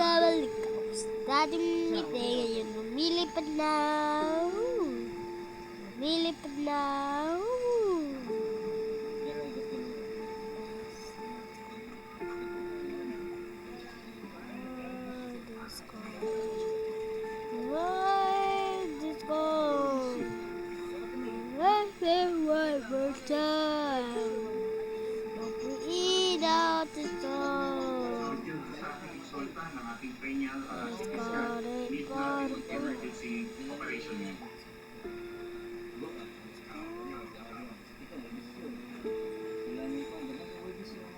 Balik ako sa dating ngiti. Ngayon lumilipad na. Lumilipad na. One more time. Breathe out the storm.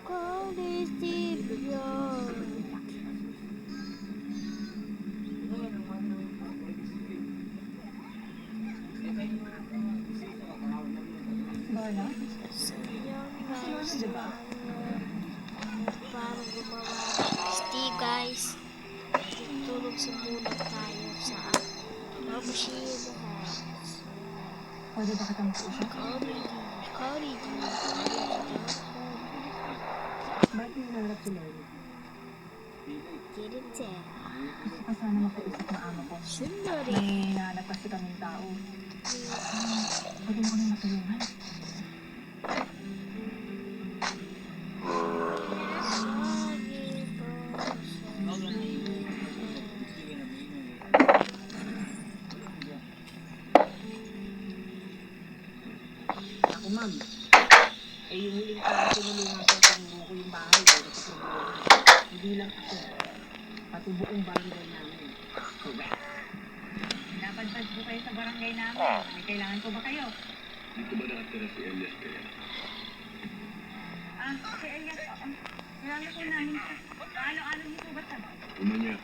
God is deep beyond. Parang gumawa ng Steve, guys. Tulog sa bulat tayo sa Mabushiro House. Pwede ba kita mag-usap? Cody D. Bakit nangarap si Lori? Didn't tell. Gusto ko sana makausap na amo ko. Sundari. May nahanap kasi kaming tao. Pwede mo kami matulungan. Ako, ma'am. Eh, yung huling araw tinulungan ko ko yung bahay ko sa problema. Hindi lang ako. Pati buong barangay namin. Napadpad po kayo sa barangay namin. May kailangan po ba kayo? Dito ba nakatira si Elias kaya? Si Elias po. Kailangan po namin siya. Ano niyo po ba sa? Umanya.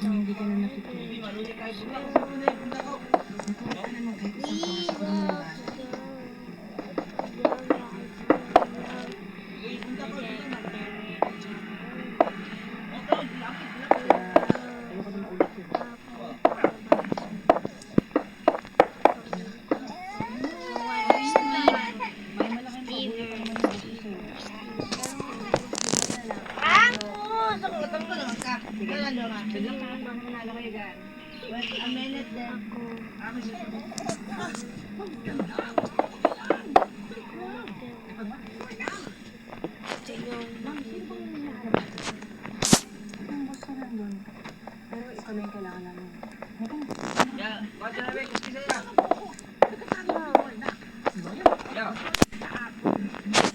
Hindi ka na nakikinig. Pero ikaw na yung kailangan namin.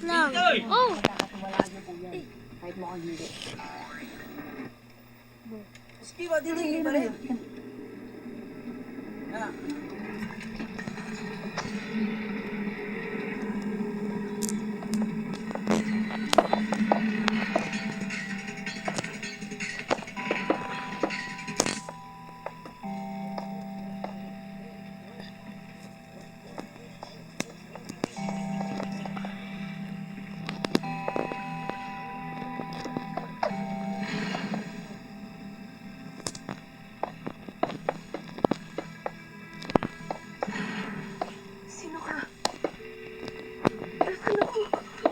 Lang. Oh! Kahit mo kang hindi. Steve, hindi pa rin. Sino ka? Nasaan ako?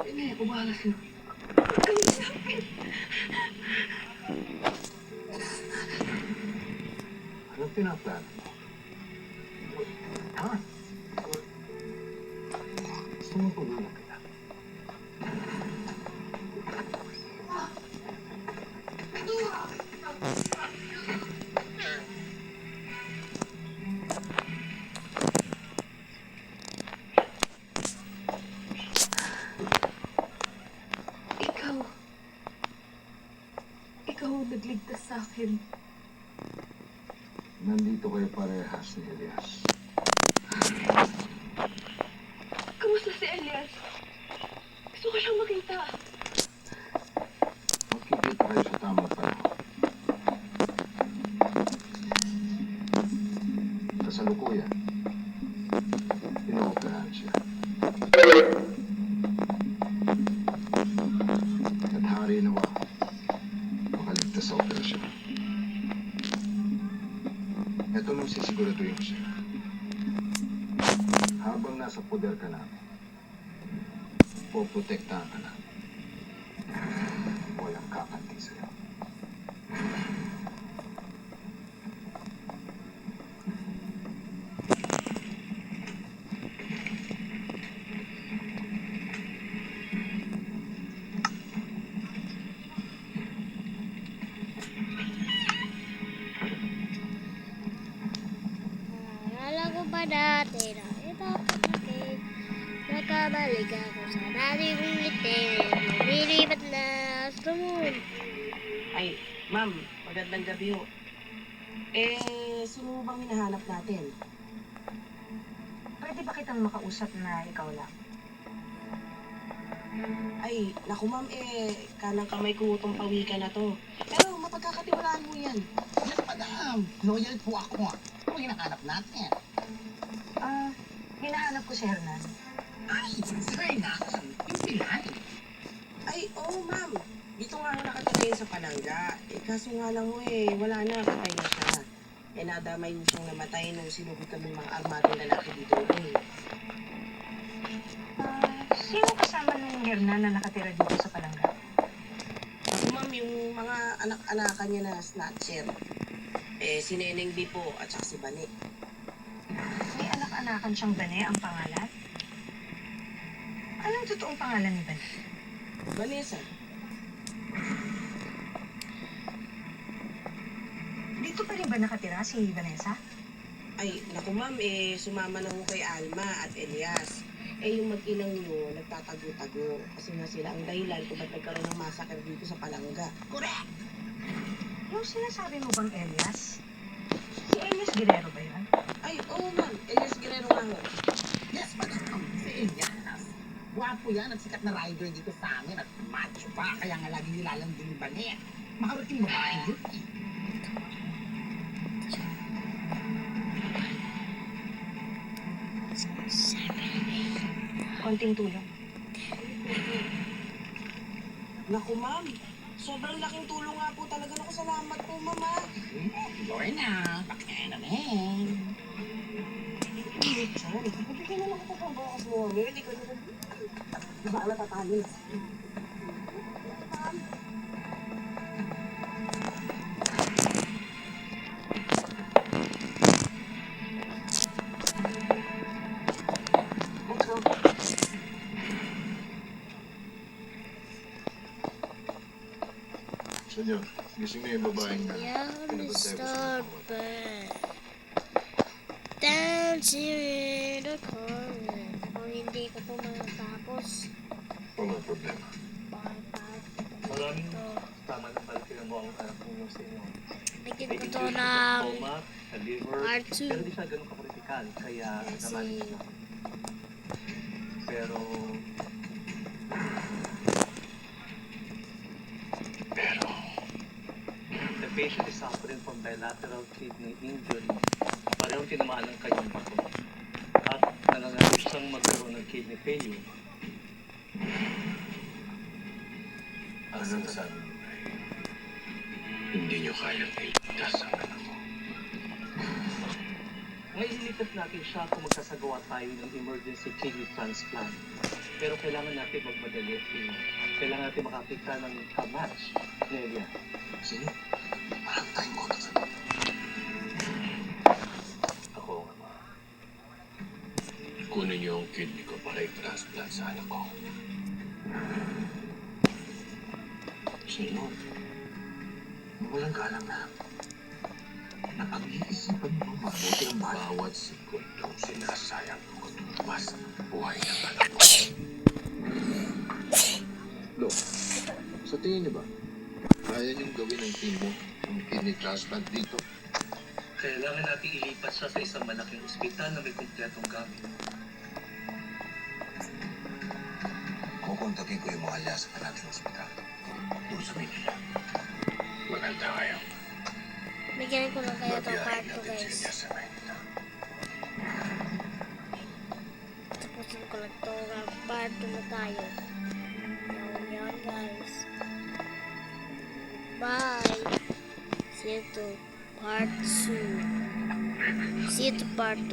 Hindi, ako bahala sa'yo. Kayo sa akin. Anong pinaplano mo? Ha? Gusto mo tulungan kita? Ikaw ang nagligtas sa akin. Nandito kayo parehas ni Elias. Kamusta si Elias? Gusto ko siyang makita. Magkikita kayo sa tamang panahon. Kasalukuyan, inooperahan siya. At hari nawa, makaligtas sa operasyon. Ito nang sisiguraduhin ko siya. Habang nasa poder ka namin, poprotektahan ka namin. Walang kakanti sa'yo. Akala ko ba dati na ito kapatid? Nakabalik ako sa dati kong ngiti. Lumilipat na sa moon. Ay, ma'am, magandang gabi ho. Sino bang hinahanap natin? Pwede ba kitang makausap na ikaw lang? Ay, naku ma'am, kanang kamay ko itong pawikan na to. Pero mapagkakatiwalaan mo yan. Yes, madam. Loyal po ako. Ano yung hinahanap natin? Hinahanap ko si Hernan. Ay, sir na. Yung pilay. Ay, oo ma'am. Dito nga ako nakatalayin sa palangga. Kaso nga lang ho wala na, patay na siya. Nadamay mo siyang namatay nung sinugod kami mga armadong lalaki dito Sino kasama nung Hernan na nakatira dito sa palangga? Ako ma'am, yung mga anak-anakan niya na snatcher. Si Neneng B po at saka si Bani. May anak-anakan siyang Bane ang pangalan? Anong totoong pangalan ni Bane? Vanessa. Dito pa rin ba nakatira si Vanessa? Ay, naku ma'am, sumama na ho kay Alma at Elias. Yung mag-inang niyo, nagtatago-tago. Kasi nga sila ang dahilan kung ba't nagkaroon ng massacre dito sa palangga. Correct. Yung sinasabi mo bang Elias? Si Elias Guerrero ba yun? Ay, oo ma'am, Elias Guerrero nga ho. Yes, madam. Si Elias. Gwapo yan at sikat na rider dito sa amin at macho pa. Kaya nga lagi nilalandin ni Bane. Makarating babae yun eh. Konting tulong. Naku ma'am, sobrang laking tulong nga po talaga. Naku, salamat po ma'am ha. Lorna, bakit naman? Sorry, bibigyan na lang ako pang bakas mo. Hindi ko na. Baka natatalo na. Senyor, gising na yung babaeng na Yeah, pinagod tayo sa Mr. Bird. Dancing in the corner. Kung hindi ko ito matapos, Walang problema. Maraming ito. tama na balikin mo ang anak mo sa inyo. Bigyan ko May ito injury ng sa coma, sa liver, R2. pero di siya ganun kakritikal, kaya Kasi- namanage siya. Pero, the patient is suffering from bilateral kidney injury. Parehong tinamaan ng kanyang bato. At nangangalit siyang magkaroon ng kidney failure. Ang sinasabi mo ay, hindi nyo kayang iligtas ang anak mo. Ngayon ilitas natin siya kung magsasagawa tayo ng emergency kidney transplant. Pero kailangan natin magmadali. Kailangan natin makakita ng match, Nelia. Sino? Marami tayong moto sa dito. Ako ang ama. Kunin niyo ang kidney ko para i-transplant sa anak ko. Senyor, walang galang na. Napag-iisipan mo mabuti ang bawat sekundong sinasayang ko mas buhay ng anak ko. Lo, sa tingin niyo ba, kaya niyong gawin ng team mo ang kidney transplant dito? Kailangan natin ilipat siya sa isang malaking ospital na may kumpletong gamit. Kukontakin ko yung mga alyasa pa nating ospital. Doon sa Manila. Maganda kayo. Bigyan ko lang kayo itong part Babiyahin 2 natin guys. sila sa Manila. Tapusin ko lang ito. Part 2 na tayo. Yan guys. Bye. See you to part 2. See you to part 2.